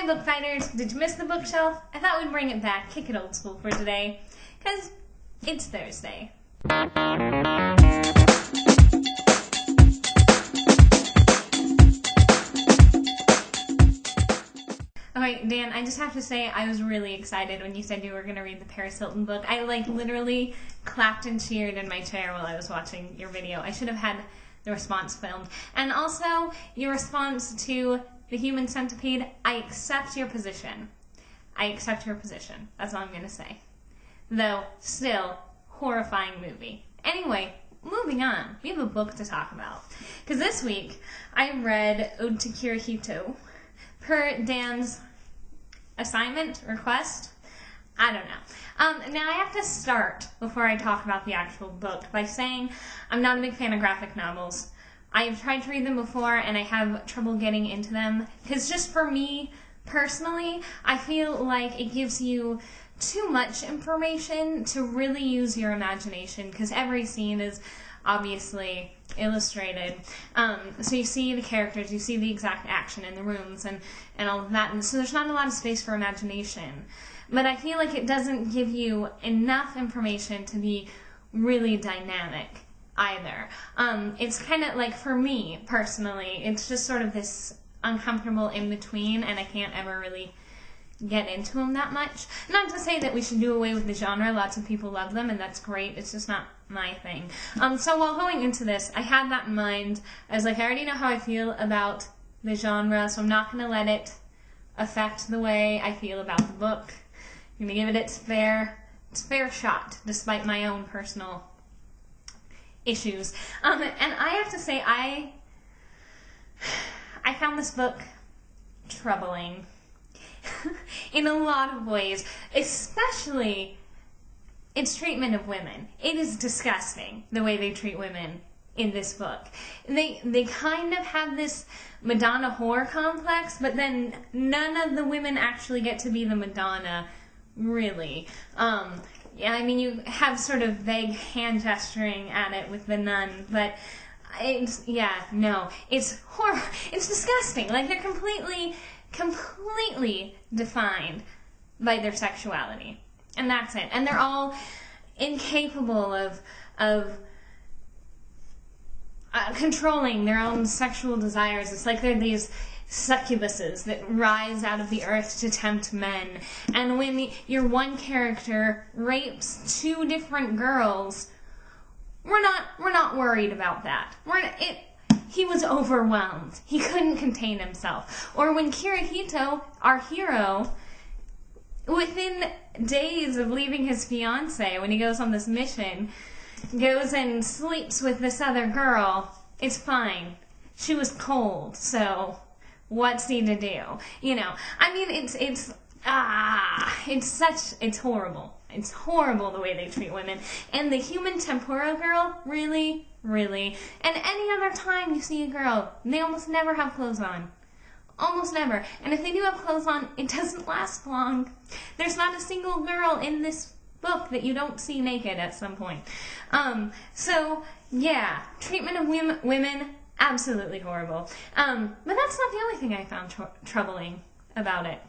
Hi book fighters, did you miss the bookshelf? I thought we'd bring it back, kick it old school for today, because it's Thursday. Okay, Dan, I just have to say I was really excited when you said you were going to read the Paris Hilton book. I literally clapped and cheered in my chair while I was watching your video. I should have had the response filmed. And also, your response to The Human Centipede, I accept your position. I accept your position. That's all I'm going to say. Though, still, horrifying movie. Anyway, moving on. We have a book to talk about. Because this week, I read Ode to Kirihito, per Dan's assignment, request. I don't know. Now I have to start, before I talk about the actual book, by saying I'm not a big fan of graphic novels. I've tried to read them before, and I have trouble getting into them, because just for me, personally, I feel like it gives you too much information to really use your imagination, because every scene is obviously illustrated. So you see the characters, you see the exact action in the rooms and all of that, and so there's not a lot of space for imagination. But I feel like it doesn't give you enough information to be really dynamic either. It's kind of like, for me personally, it's just sort of this uncomfortable in-between, and I can't ever really get into them that much. Not to say that we should do away with the genre. Lots of people love them, and that's great. It's just not my thing. So while going into this, I had that in mind. I was like, I already know how I feel about the genre, so I'm not going to let it affect the way I feel about the book. I'm going to give it its fair shot, despite my own personal issues. And I have to say, I found this book troubling. In a lot of ways, especially its treatment of women. It is disgusting the way they treat women in this book. They kind of have this Madonna whore complex, but then none of the women actually get to be the Madonna, really. Yeah, I mean, you have sort of vague hand gesturing at it with the nun, but it's horrible. It's disgusting. Like, they're completely defined by their sexuality. And that's it. And they're all incapable of controlling their own sexual desires. It's like they're these succubuses that rise out of the earth to tempt men. And when your one character rapes two different girls, we're not worried about that. He was overwhelmed. He couldn't contain himself. Or when Kirihito, our hero, within days of leaving his fiancée, when he goes on this mission, goes and sleeps with this other girl, it's fine. She was cold, so what's he to do? You know, I mean, it's horrible. It's horrible the way they treat women. And the human tempura girl, really? And any other time you see a girl, they almost never have clothes on. Almost never. And if they do have clothes on, it doesn't last long. There's not a single girl in this book that you don't see naked at some point. So, yeah, treatment of women, absolutely horrible. But that's not the only thing I found troubling about it.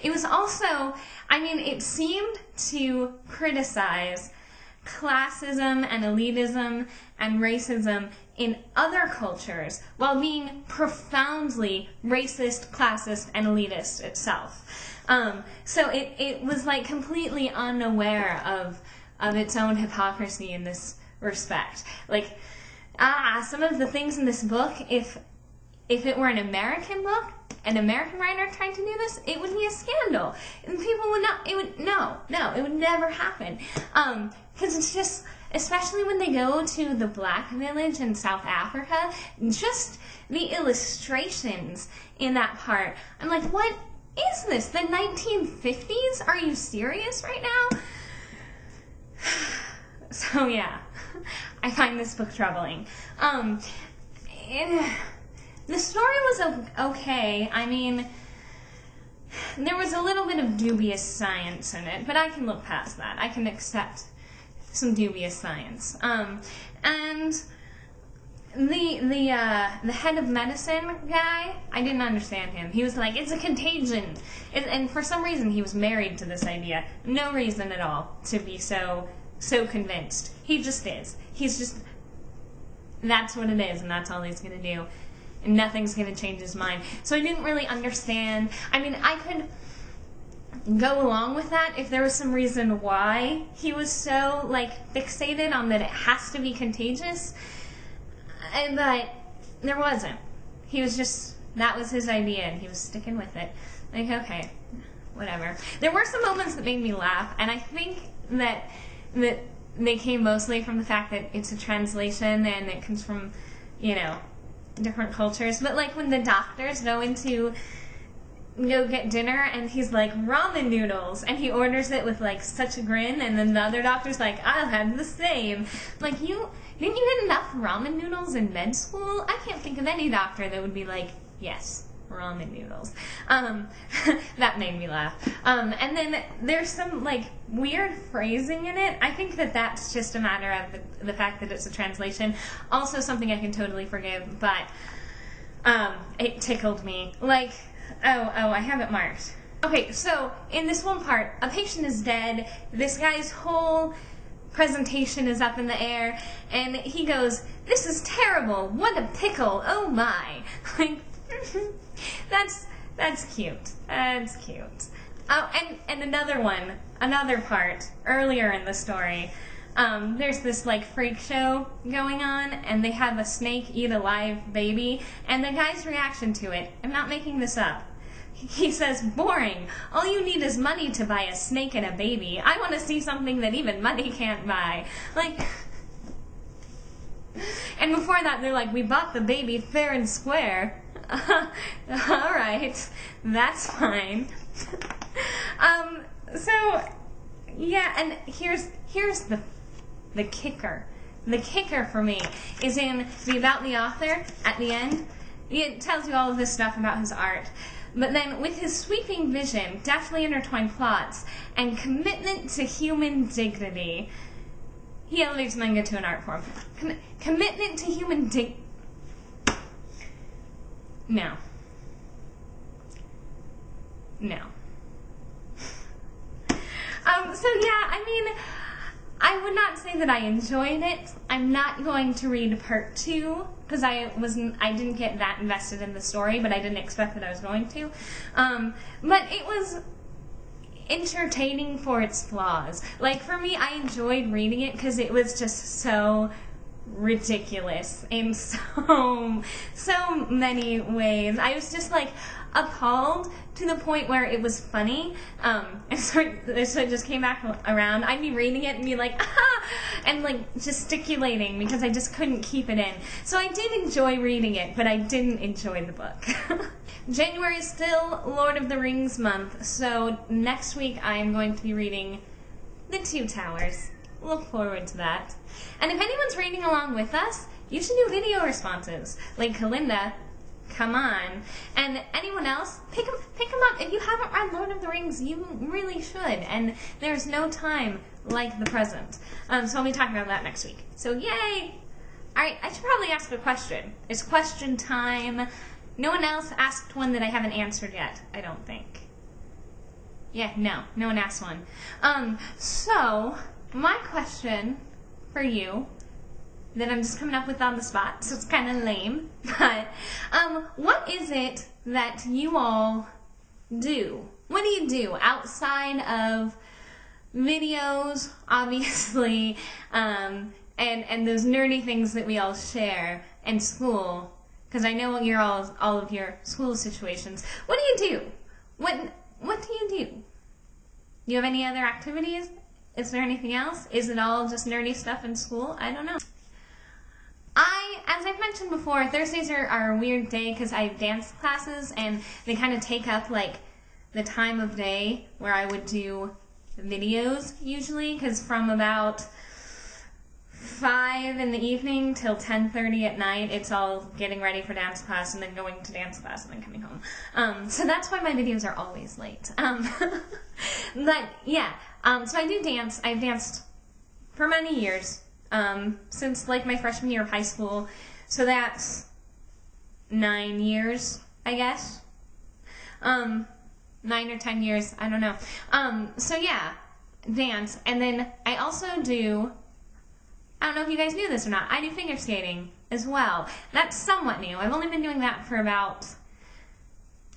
It was also, it seemed to criticize classism and elitism and racism in other cultures while being profoundly racist, classist, and elitist itself. So it was like completely unaware of its own hypocrisy in this respect. Like, some of the things in this book, if it were an American book, an American writer trying to do this, it would be a scandal. And people would not, it would never happen. Because it's just, especially when they go to the black village in South Africa, just the illustrations in that part. I'm like, what is this? The 1950s? Are you serious right now? So yeah, I find this book troubling. The story was okay. I mean, there was a little bit of dubious science in it, but I can look past that. I can accept some dubious science. And the head of medicine guy, I didn't understand him. He was like, it's a contagion. And for some reason, he was married to this idea. No reason at all to be so convinced. He just is. He's just, that's what it is, and that's all he's going to do. And nothing's going to change his mind. So I didn't really understand. I mean, I could go along with that if there was some reason why he was so, like, fixated on that it has to be contagious. But there wasn't. He was just, that was his idea, and he was sticking with it. Like, okay, whatever. There were some moments that made me laugh, and I think that they came mostly from the fact that it's a translation, and it comes from, you know, different cultures. But, like, when the doctors go get dinner, and he's like, ramen noodles, and he orders it with, like, such a grin, and then the other doctor's like, I'll have the same. Like, didn't you get enough ramen noodles in med school? I can't think of any doctor that would be like, yes, ramen noodles. That made me laugh. And then there's some, like, weird phrasing in it. I think that that's just a matter of the fact that it's a translation. Also something I can totally forgive, but it tickled me. Like, oh, I have it marked. Okay, so in this one part, a patient is dead. This guy's whole presentation is up in the air, and he goes, this is terrible, what a pickle, oh my. Like, that's cute. That's cute. Oh, and another part, earlier in the story, there's this, like, freak show going on, and they have a snake eat a live baby, and the guy's reaction to it, I'm not making this up, he says, boring. All you need is money to buy a snake and a baby. I want to see something that even money can't buy. Like, and before that, they're like, we bought the baby fair and square. Alright, that's fine. So, yeah, and here's the kicker. The kicker for me is in the About the Author at the end. It tells you all of this stuff about his art. But then, with his sweeping vision, deftly intertwined plots, and commitment to human dignity, he elevates manga to an art form. Commitment to human No. So yeah, I mean, I would not say that I enjoyed it. I'm not going to read part 2 because I didn't get that invested in the story, but I didn't expect that I was going to. But it was entertaining for its flaws. Like, for me, I enjoyed reading it because it was just so ridiculous in so many ways. I was just, like, appalled to the point where it was funny, and so it just came back around. I'd be reading it and be like, ah, and, like, gesticulating because I just couldn't keep it in. So I did enjoy reading it, but I didn't enjoy the book. January is still Lord of the Rings month, so next week I am going to be reading The Two Towers. Look forward to that. And if anyone's reading along with us, you should do video responses. Like Kalinda, come on. And anyone else, pick them up. If you haven't read Lord of the Rings, you really should. And there's no time like the present. So I'll be talking about that next week. So yay! Alright, I should probably ask a question. It's question time. No one else asked one that I haven't answered yet, I don't think. Yeah, no one asked one. So, my question for you, that I'm just coming up with on the spot, so it's kind of lame, but what is it that you all do? What do you do outside of videos, obviously, and those nerdy things that we all share in school? Because I know you're all of your school situations. What do you do? What do you do? Do you have any other activities? Is there anything else? Is it all just nerdy stuff in school? I don't know. As I've mentioned before, Thursdays are a weird day because I have dance classes, and they kind of take up, like, the time of day where I would do videos, usually, because from about 5 in the evening till 10:30 at night, it's all getting ready for dance class and then going to dance class and then coming home. So that's why my videos are always late. But yeah, so I do dance. I've danced for many years, since like my freshman year of high school. So that's 9 years, I guess. 9 or 10 years, I don't know. So yeah, dance. And then I also do, I don't know if you guys knew this or not, I do figure skating as well. That's somewhat new. I've only been doing that for about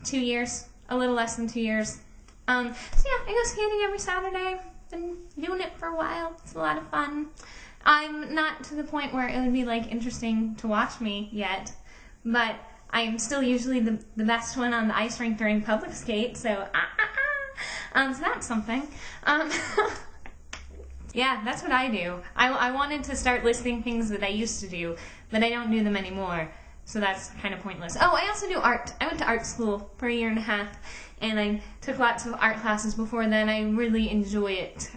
2 years, a little less than 2 years. So yeah, I go skating every Saturday. Been doing it for a while. It's a lot of fun. I'm not to the point where it would be like interesting to watch me yet, but I'm still usually the best one on the ice rink during public skate, so so that's something. Yeah, that's what I do. I wanted to start listing things that I used to do, but I don't do them anymore, so that's kind of pointless. Oh, I also do art. I went to art school for 1.5 years, and I took lots of art classes before then. I really enjoy it.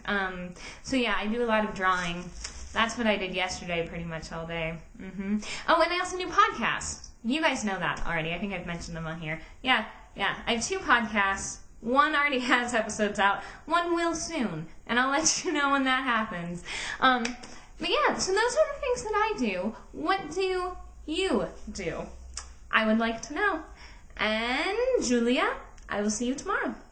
So yeah, I do a lot of drawing. That's what I did yesterday pretty much all day. Oh, and I also do podcasts. You guys know that already. I think I've mentioned them on here. Yeah. I have 2 podcasts. One already has episodes out. One will soon. And I'll let you know when that happens. But yeah, so those are the things that I do. What do you do? I would like to know. And Julia, I will see you tomorrow.